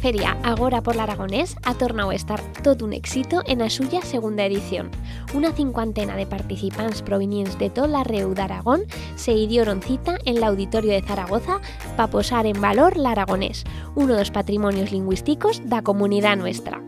Feria Agora por l'Aragonés ha tornat a estar tot un éxito en la suya segunda edición. Una cincuentena de participantes provenientes de tot l'arreu d'Aragón se dieron cita en l'Auditorio de Zaragoza para posar en valor l'aragonés, uno de los patrimonios lingüísticos da comunidad nuestra.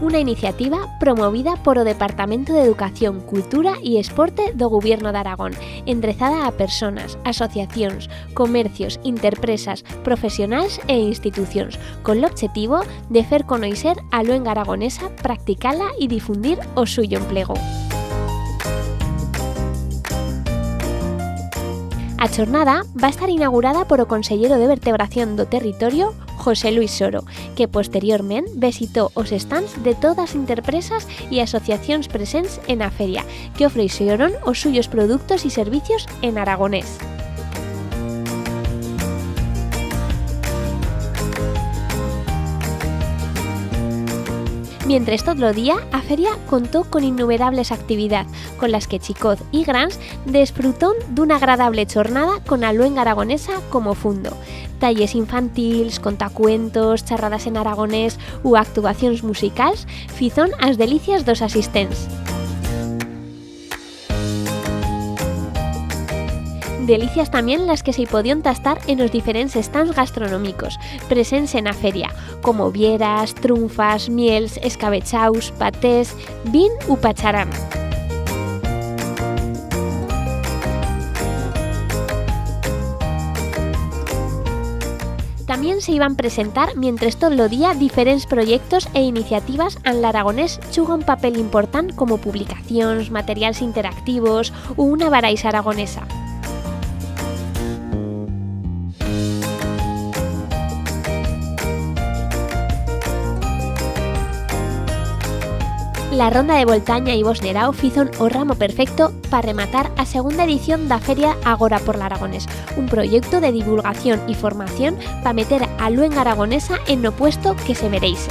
Una iniciativa promovida por o Departamento de Educación, Cultura y Esporte do Gobierno de Aragón, endrezada a personas, asociacións, comercios, interpresas, profesionales e institucións, con l'objetivo de fer conocer a luenga aragonesa, practicarla y difundir o suyo emplego. A jornada va a estar inaugurada por o Consellero de Vertebración do Territorio, José Luis Soro, que posteriormente visitó os stands de todas as interpresas y asociacións presentes en a feria, que ofrecieron os suyos productos y servicios en aragonés. Mientras todo el día, a feria contó con innumerables actividades, con las que chicos y grans disfrutó de una agradable jornada con a luenga aragonesa como fundo. Talles infantils, contacuentos, charradas en aragonés u actuaciones musicales fizón as delicias dos asistents. Delicias también las que se podían tastar en los diferentes stands gastronómicos presentes en la feria, como vieras, trunfas, miels, escabechaus, patés, vin u pacharán. También se iban a presentar mientras todo el día diferentes proyectos e iniciativas en l'aragonés juga un papel importante como publicaciones, materiales interactivos u una barais aragonesa. La Ronda de Voltaña y Bosnerao fizon o ramo perfecto para rematar a segunda edición da Feria Agora por l'Aragonés, un proyecto de divulgación y formación para meter a luenga aragonesa en lo puesto que se mereise.